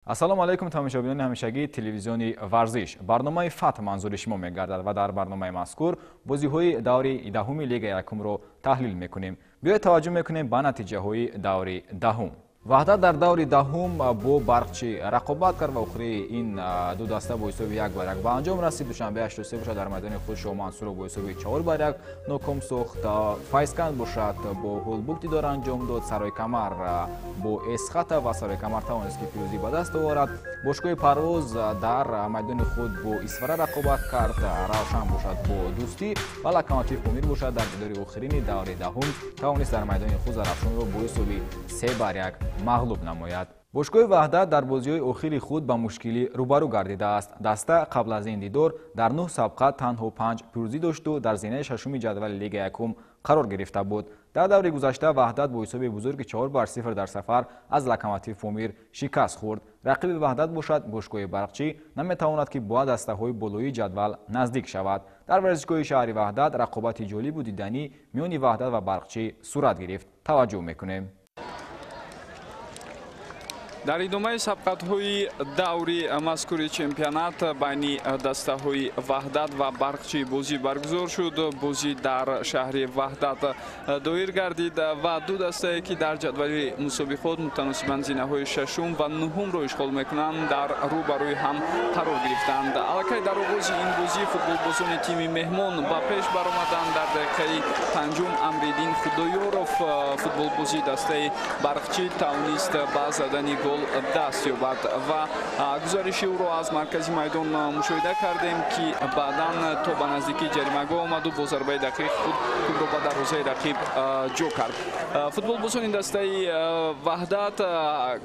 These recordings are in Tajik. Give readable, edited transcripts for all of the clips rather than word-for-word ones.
ассалому алайкум тамошобинони ҳамешагии телевизиони варзиш. барномаи фат манзури шумо мегардад ва дар барномаи мазкур бозиҳои даври даҳуми лигаи якумро таҳлил мекунем. биёед таваҷҷӯҳ мекунем ба натиҷаҳои даври даҳум. ваҳдат дар даври даҳум бо барқчӣ рақобат кард ва охири ин ду даста бо ҳисоби 1-1 ба анҷом расид. душанбе 83 бошад дар майдони худ шоҳмансурро бо ҳисоби 4-1 ноком сохт. файсканд бошад бо ҳолбукти дор анҷом дод. саройкамар бо эсхата ва саройкамар тавонист ки пирӯзӣ ба даст оварад. бошгоҳи парвоз дар майдони худ бо исфара рақобат кард. равшан бошад бо дӯстӣ ва локомотив помир бошад дар ҷидори охирини даври даҳум тавонист дар майдони худ зарафшонро бо ҳисоби 3-1 мағлуб намояд. бошгоҳи ваҳдат дар бозиҳои охири худ ба мушкилӣ рӯбарӯ гардидааст. даста қабл аз ин дидор дар 9 сабқа танҳо 5 пирӯзӣ дошту дар зинаи шашуми ҷадвали лигаи якум қарор гирифта буд. дар даври гузашта ваҳдат бо ҳисоби бузурги 4-0 дар сафар аз локомотив помир шикаст хӯрд. рақиби ваҳдат бошад бошгоҳи барқчӣ наметавонад ки бо дастаҳои болоии ҷадвал наздик шавад. дар варзишгоҳи шаҳри ваҳдат рақобати ҷолибу диданӣ миёни ваҳдат ва барқчӣ сурат гирифт. таваҷҷӯҳ мекунем. дар идомаи сабқатҳои даври мазкури чемпионат байни дастаҳои ваҳдат ва барқчӣ бозӣ баргузор шуд. бозӣ дар шаҳри ваҳдат доир гардид ва ду дастае ки дар ҷадвали мусобиқот мутаносибан зинаҳои шашум ва нуҳумро ишғол мекунанд дар рӯ ба рӯи ҳам қарор гирифтанд. аллакай дар оғози ин бозӣ футболбозони тими меҳмон ба пеш баромаданд. дар дақиқаи панҷум амриддин худоёров футболбози дастаи барқчӣ тавонист ба задани гол даст ёбад ва гузариши ӯро аз маркази майдон мушоҳида кардем ки баъдан то ба наздикии ҷаримагоҳ омаду бо зарбаи дақиқ худ тӯбро ба дарвозаи рақиб ҷо кард. футболбозони дастаи ваҳдат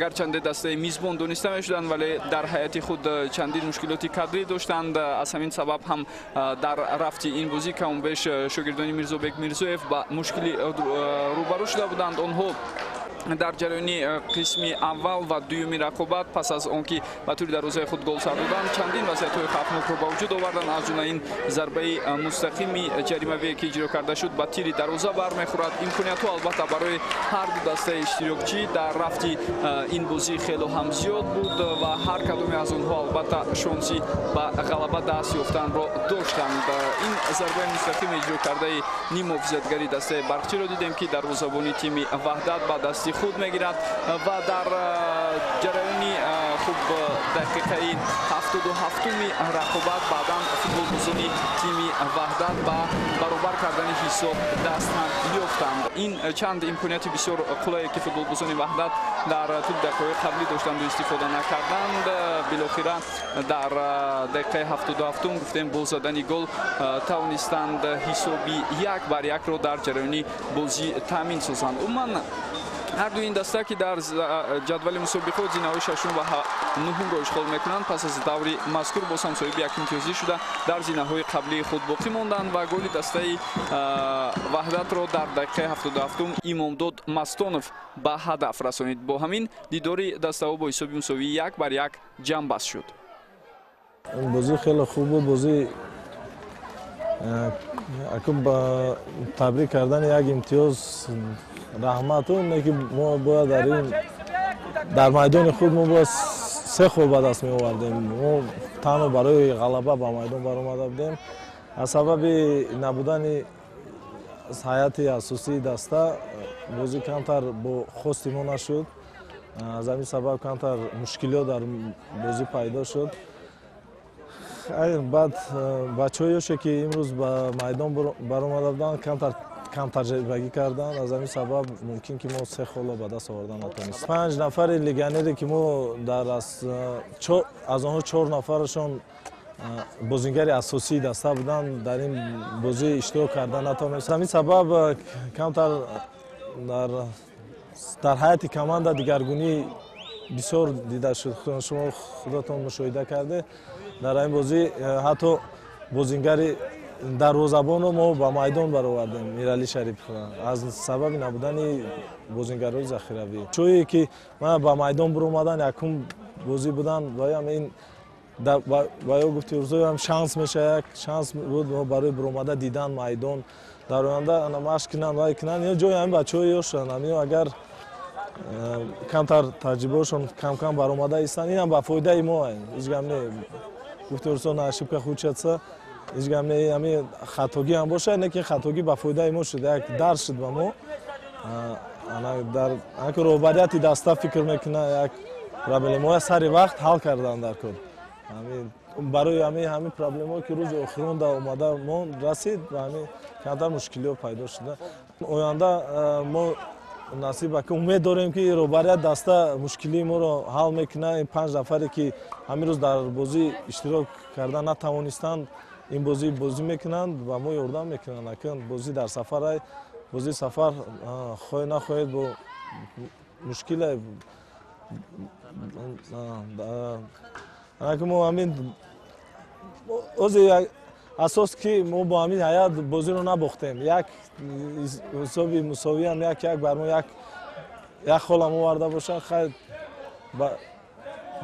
гарчанде дастаи мизбон дониста мешуданд, вале дар ҳайати худ чандин мушкилоти кадрӣ доштанд. аз ҳамин сабаб ҳам дар рафти ин бозӣ камубеш шогирдони мирзобек мирзоев ба мушкилӣ рӯбарӯ шуда буданд. онҳо дар ҷараёни қисми аввал ва дуюми рақобат пас аз он ки ба тӯри дарвозаи худ гол сар доданд чандин вазъиятҳои хавфнокро ба вуҷуд оварданд. аз ҷумла ин зарбаи мустақими ҷаримавие ки иҷро карда шуд ба тири дарвоза бармехӯрад. имкониятҳо албатта барои ҳар ду дастаи иштирокчӣ дар рафти ин бозӣ хело ҳам зиёд буд ва ҳар кадоме аз онҳо албатта шонси ба ғалаба даст ёфтанро доштанд. ин зарбаи мустақими иҷро кардаи ним муҳофизатгари дастаи барқчиро дидем ки дарвозабони тими ваҳдат ба дасти худ мегирад ва дар ҷараёни хуб дақиқаи 77-уми рақобат баъдан футболбозони тими ваҳдат ба баробар кардани ҳисоб даст ҳам ёфтанд. ин чанд имконияти бисёр қулае ки футболбозони ваҳдат дар тӯли дақиқаҳои қаблӣ доштанду истифода накарданд, билохира дар дақиқаи 77-ум гуфтем бо задани гол тавонистанд ҳисоби 1-1-ро дар ҷараёни бозӣ таъмин созанд. умуман ҳар ду ин даста ки дар ҷадвали мусобиқот зинаҳои шашум ва нуҳумро ишғол мекунанд пас аз даври мазкур боз ҳам соҳиби як имтиёзӣ шуда дар зинаҳои қаблии худ боқӣ монданд ва голи дастаи ваҳдатро дар дақиқаи 77-ум имомдод мастонов ба ҳадаф расонид. бо ҳамин дидори дастаҳо бо ҳисоби мусовии 1-1 ҷамъбаст шуд. бозӣ хеле хуб буд. бозӣ ба табрик кардани як имтиёз раҳмат. оне ки мо бояд дар майдони худ мо бояд 3 хол ба даст меовардем. мо танҳо барои ғалаба ба майдон баромада будем. аз сабаби набудани ҳайати асосии даста бозӣ камтар бо хости мо нашуд. аз ҳамин сабаб камтар мушкилот дар бозӣ пайдо шуд. баъд бачаҳои ёше ки имрӯз ба майдон баромада буданд кам таҷрибагӣ карданд. аз ҳамин сабаб мумкин ки мо 3 холо ба даст овардан натонистем. 5 нафари легионере ки мо аз онҳо 4 нафарашон бозингари асосии даста буданд, дар ин бозӣ иштирок карда натонистем. ҳамин сабаб камтар дар ҳайати команда дигаргунӣ бисёр дида шуд. шумо худатон мушоҳида карде. дар ин бозӣ ҳатто бозингари дарвозабонро мо ба майдон баровардем. мирали шарипова аз сабаби набудани бозингарои захиравӣ. чое ки ман ба майдон биромадан якум бозӣ буданд ваям ин баё гуфти урзоям шанс мешавад. як шанс буд барои биромада дидан майдон дар оянда машқ кинанд вай кинанд. ё ҷои ҳамин бачаҳо ёшанд. агар камтар таҷрибаҳошон кам баромада истанд. Инам ба фоидаи мо ҳеҷ гап не гуфте Руслан ошибка худ шудса ҳеҷ гап не ҳами хатогӣ ҳам бошад не ки хатогӣ ба фоидаи мо шуд як дарс шуд ба мо дар анки роҳбарияти даста фикр мекунад як проблемаҳои сари вақт ҳал кардан дар кор барои ҳамин проблемаҳое ки рӯзи охиронда омада мо расид ба ҳамин камтар мушкилиҳо пайдо шуда. Оянда мо насиба ки умед дорем ки роҳбарияти даста мушкилии моро ҳал мекунад. Ин 5 нафаре ки ҳамин рӯз дар бозӣ иштирок карда натавонистанд ин бозӣ мекунанд ба мо ёрдам мекунанд. Акн бозӣ дар сафар бозии сафар хоҳед нахоҳед бо мушкиле мо ҳамин ози асос ки мо бо ҳамин ҳайат бозиро набохтем. Як ҳисоби мусовиам як бар мо як холам оварда бошад хай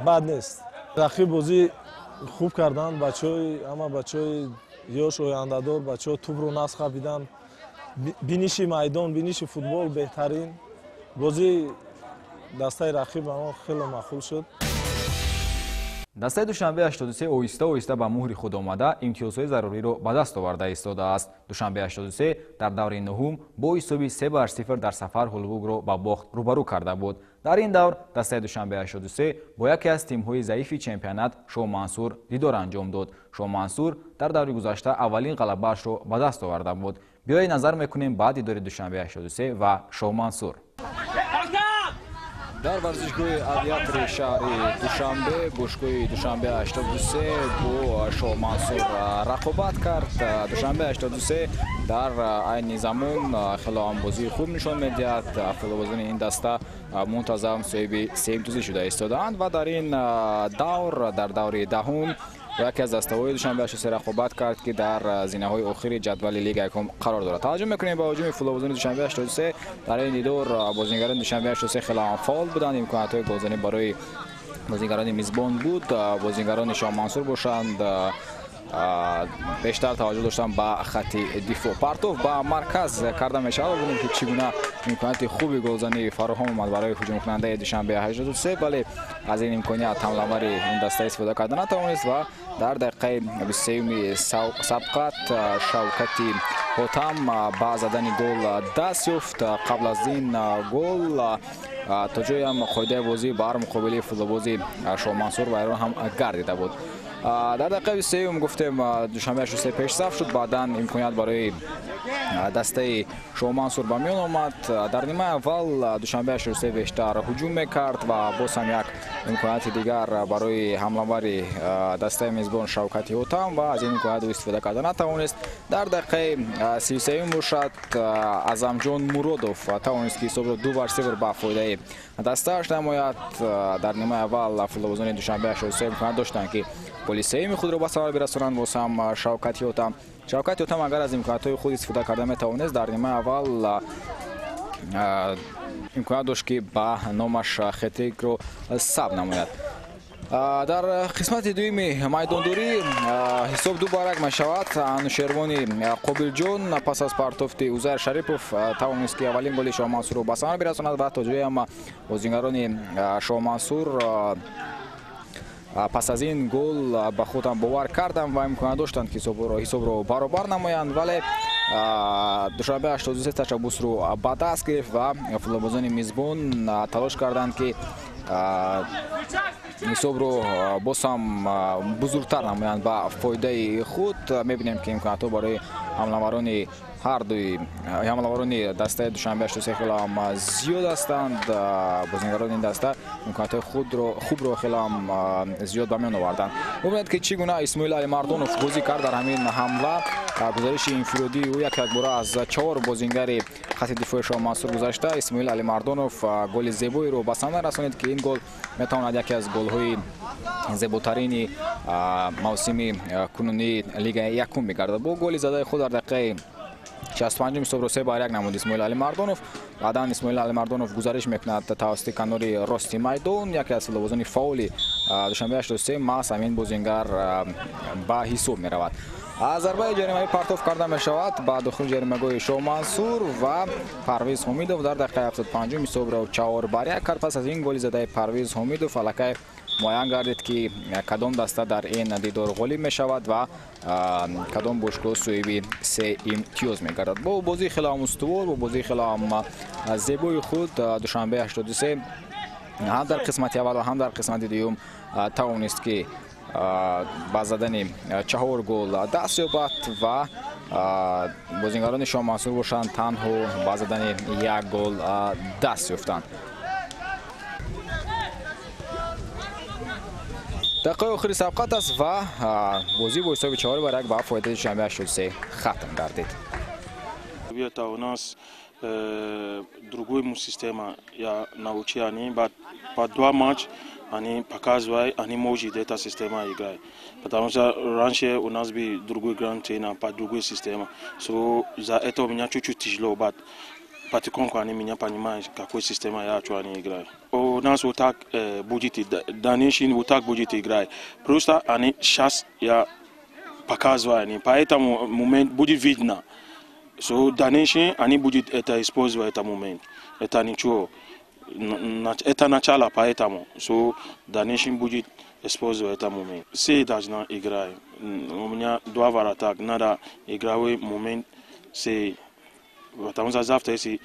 бад нест. Рақиб бозӣ хуб карданд бачаҳои ама бачаҳои ёш ояндадор бачаҳо тӯбро насх хабиданд. Биниши майдон биниши футбол беҳтарин. Бозии дастаи рақиб ба мо хеле маъқул шуд. дастаи душанбе 83 оҳиста ба муҳри худ омада имтиёзҳои заруриро ба даст оварда истодааст. Душанбе 83 дар даври нуҳум бо ҳисоби 3-0 дар сафар Ҳулбугро ба бохт рӯбарӯ карда буд. Дар ин давр дастаи душанбе 83 бо яке аз тимҳои заифи чемпионат Шоҳ Мансур дидор анҷом дод. Шоҳ Мансур дар даври гузашта аввалин ғалабаашро ба даст оварда буд. биёед назар мекунем ба дидори душанбе 83 ва Шоҳ Мансур. дар варзишгоҳи авиатори шаҳри Душанбе бошгоҳи Душанбе 83 бо Шоҳ Мансур рақобат кард. Душанбе 83 дар айни замон хеле бозии хуб нишон медиҳад. футболбозони ин даста мунтазам соҳиби 3 имтиёзӣ шуда истодаанд ва дар ин давр дар даври даҳум яке аз даставои Душанбе 83 рақобат кард ки дар зинаҳои охири ҷадвали Лига Якум қарор дорад. таваҷҷӯҳ мекунем ба ҳуҷуми футболбозони Душанбе 83. дар ин дидор бозигарони Душанбе 83 хеле фаъол буданд. имкониятҳои голзанӣ барои бозигарони мизбон буд. бозигарони Шоҳ Мансур бошанд бештар таваҷҷӯҳ доштанд ба хатти дифоъ. партов ба марказ карда мешавад. бинем ки чӣ гуна имконияти хуби голзанӣ фароҳам омад барои ҳуҷумкунандаи Душанбе 83, вале аз ин имконият ҳамлавари ин даста истифода карда натавонист ва дар дақиқаи 23-уми сабқат Шавкати Ҳотам ба задани гол даст ёфт. қабл аз ин гол то ҷоям қоидаи бозӣ бар муқобили футболбози Шоҳ Мансур вайрон ҳам гардида буд. дар дақиқаи 23 гуфтем Душанбе 83 пешсаф шуд. баъдан имконият барои дастаи Шоҳ Мансур ба миён омад. дар нимаи аввал Душанбе 83 бештар ҳуҷум мекард ва боз ҳам як имконияти дигар барои ҳамлавари дастаи мизбон Шавкати Ҳотам ва аз ин имконият истифода карда натавонист. дар дақиқаи 33 бошад Азамҷон Муродов тавонист ки ҳисобро 2-0 ба фоидаи дастааш намояд. дар нимаи аввал футболбозони Душанбе 83 имконият доштанд ки полисеими худро ба сафар бирасонанд. боз ҳам Шавкати Ҳотам агар аз имкониятҳои худ истифода карда метавонист дар нимаи аввал имконият дошт ки ба номаш хетрикро сабт намояд. дар қисмати дуюми майдондорӣ ҳисоб 2-1 мешавад. Анушервони Қобилҷон пас аз партофти Узайр Шарипов тавонист ки аввалин голи Шоҳ Мансурро ба самар бирасонад ва то ҷоям бозигарони Шоҳ Мансур пас аз ин гол ба худам бовар карданд ва имконият доштанд ки ҳисобро баробар намоянд, вале Душанбе 83 ташаббусро ба даст гирифт ва футболбозони мизбон талош карданд ки ҳисобро боз ҳам бузургтар намоянд ба фоидаи худ. мебинем ки имкониятҳо барои ҳамлаварони ҳамлаварони дастаи Душанбе 83 хеле ҳам зиёд ҳастанд. бозигарони ин даста имкониятҳои хубро хеле ҳам зиёд ба миён оварданд. мебинед ки чӣ гуна Исмоил Алимардонов бозӣ кард дар ҳамин ҳамла. гузариши инфиродии ӯ якбора аз 4 бозингари хатти дифои Шоҳ Мансур гузашта Исмоил Алимардонов голи зебоиро ба самар расонид ки ин гол метавонад яке аз голҳои зеботарини мавсими кунунии Лигаи Якум бигардад. бо голи задаи худ дар дақиқаи 65 صبح 3 بار 1 نمود اسماعیل علی مردانوف. بعدا اسماعیل علی مردانوف گزارش میکند توسط کانوری راستی میدان یکی از لوازم فاولی دوشنبه 83 ماس همین بازیگر با حساب میرود. ضربه جریمه پرتاب کرده می شود با داخل جریمه‌گاه شاه منصور و پرویز حمیدوف در دقیقه 75 حساب را 4 بار 1 کرد. پس از این گل زده پرویز حمیدوف الکی معین گردید که کدام دسته در این دیدار غالب می شود و کدام باشگاه صاحب 3 امتیاز می گردد. با بازی خیلی استوار و بازی خیلی زیبای خود دوشنبه 83 هم در قسمت اول و هم در قسمت دوم توانست که با زدن 4 گل دست یابد و بازیگران شاه منصور باشند تنها با زدن 1 گل دست یافتند. دقیقه آخری سبقت است و بازی با حساب 4 بار 1 با فایده دوشنبه 83 ختم گردید. Это у нас другой система, я научил они, по 2 матча они показывают, они могут эта система играть. Потому что раньше у нас был другой гранд-тренер по другой системе. So, за это у меня чуть-чуть тяжело, потихоньку они меня понимают, какой системой я хочу они играть. У нас вот так будет, дальнейшем вот так будет играть. Просто они сейчас я показываю, поэтому момент будет видно. So, дальнейшем они будут это использовать этот момент. Это ничего. Это начало, поэтому. So, дальнейшем будет использовать этот момент. Все должны играть. У меня 2 вратаря. Надо игровой момент. Все. Потому что завтра, если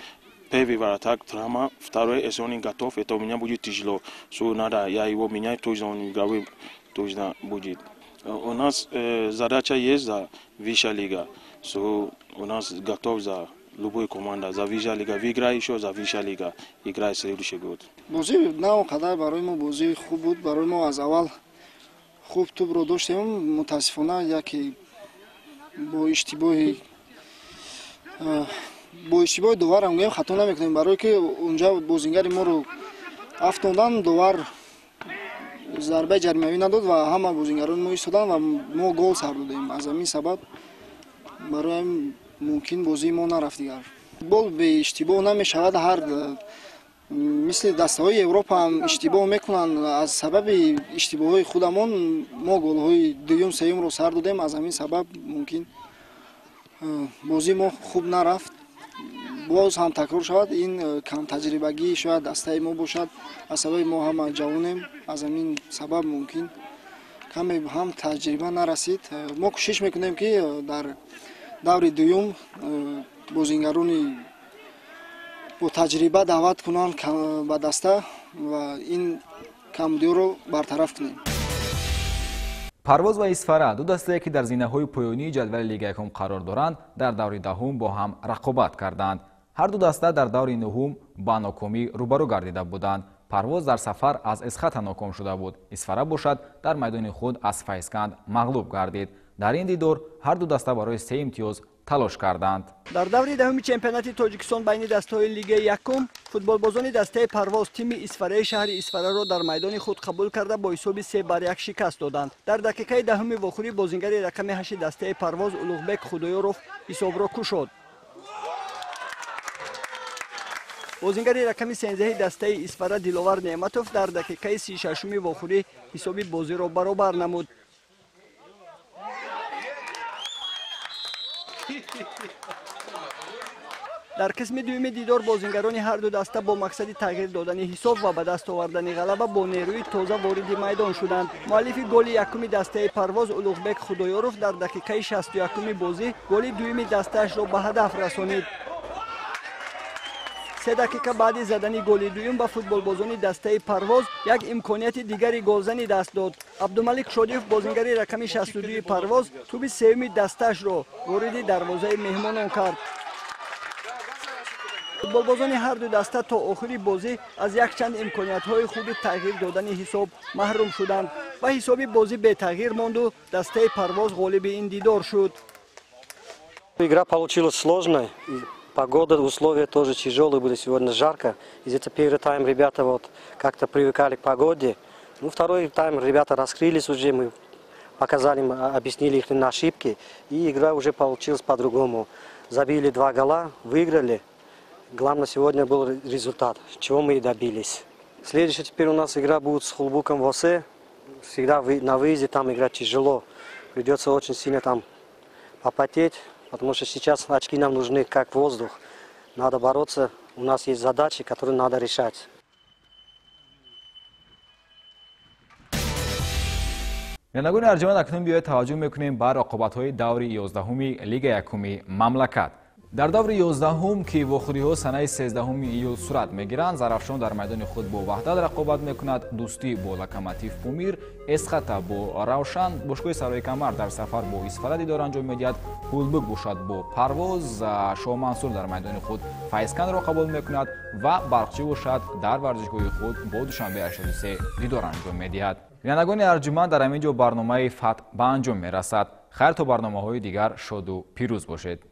первый вратарь травма, второй, если он не готов, это у меня будет тяжело. So, надо я его менять, тоже он игровой точно будет. У нас задача есть за высшая лига. So, у нас готов за любой команда, за высшая лига. Выиграй еще за высшая лига. Играй следующий год. بازی نه قدر برای ما بازی خوب بود. برای ما از اول خوب توپ رو داشتیم. متاسفانه یکی با اشتباه دوار هم میگیم خطا نمیکنیم برای که اونجا بازیگر ما رو افتادن دوار ضربه جریمه‌ای نداد و همه بازیگران ما ایستادن و ما گل سر دادیم. از همین سبب برای ممکن بازی ما نرفت دیگر. گل به اشتباه نمیشود. هر مثل دسته‌های اروپا هم اشتباه میکنن. از سبب اشتباه‌های خودمون ما گل‌های دوم سوم رو سر دادیم. از همین سبب ممکن بازی ما خوب نرفت. باز هم تکرار شود. این کم تجربگی شاید دسته ما باشد. از سبب ما هم جوانیم. از همین سبب ممکن کمی هم تجربه نرسید. ما کوشش میکنیم که در دور دوم بازیگران با تجربه دعوت کنند به دسته و این کمبودی رو برطرف کنیم. پرواز و اسفره دو دسته که در زینه‌های پایانی جدول لیگ یکم قرار دارند در دور دهم با هم رقابت کردند. هر دو دسته در دور نهم با ناکامی روبرو گردیده بودند. پرواز در سفر از اسخط ناکام شده بود. اسفره باشد در میدان خود از فیسکند مغلوب گردید. در این دیدار هر دو دسته برای 3 امتیاز تلاش کردند. در دور دهم چمپیونات تاجیکستان بین دسته‌های لیگ یکم فوتبالبازان دسته پرواز تیم اسفره شهر اسفره را در میدان خود قبول کرده با حساب 3 بر 1 شکست دادند. در دقیقه دهم واخوری بازیگر رقم 8 دسته پرواز اولوغبک خدایوروف حساب را کشاد. بازیگر رقم 13 دسته اسفره دلاور نعمتوف در دقیقه 36 واخوری حساب بازی را برابر نمود. در قسم دوم دیدار بازیگران هر دو دسته با مقصد تغییر دادن حساب و به دست آوردن غلبه با نیروی تازه وارد میدان شدند. مؤلف گل یکم دسته پرواز اولوغبک خدایوروف در دقیقه 61 بازی گل دوم دسته‌اش را به هدف رسانید. 3 دقیقه بعد زدن گل دوم به فوتبالبازان دسته پرواز یک امکانیت دیگری گلزنی دست داد. عبدالملک شادیوف بازیگر رقم 62 پرواز توپ سوم دسته‌اش را وارد دروازه مهمانان کرد. فوتبالبازان هر دو دسته تا آخری بازی از یک چند امکانیت‌های خود تغییر دادن حساب محروم شدند و حساب بازی به تغییر ماند و دسته پرواز غالب این دیدار شد. Игра получилась сложной. Погода, условия тоже тяжелые были, сегодня жарко. Из-за первый тайм ребята вот как-то привыкали к погоде. Ну, второй тайм ребята раскрылись уже, мы показали им, объяснили их ошибки, и игра уже получилась по-другому. забили 2 гола, выиграли. Главное сегодня был результат, чего мы и добились. Следующая теперь у нас игра будет с Хулбуком в Осе. Всегда на выезде там играть тяжело. Придется очень сильно там попотеть, потому что сейчас очки нам нужны как воздух. Надо бороться, у нас есть задачи, которые надо решать. بینندگان ارجمند اکنون بیاید توجه میکنیم بر عقوبت‌های دور 11 لیگ یکم مملکت. در دور 11 که وخوری‌ها سنه 13 ایول صورت میگیرند، زرافشان در میدان خود با وحدت رقابت میکند. دوستی با لوکوموتیو پومیر، اسخاتا با روشن، باشگاه سرای کمر در سفر با اسفاره دیدار انجام میدهد. هولبوک باشد با پرواز، شاه منصور در میدان خود فایسکن را قبول میکند و برقچی باشد در ورزشگاه خود با دوشنبه 83 دیدار انجام میدهد. بینندگان ارجمند در همینجا برنامه فتح به انجام میرسد. خیر تا برنامه‌های دیگر شاد و پیروز باشید.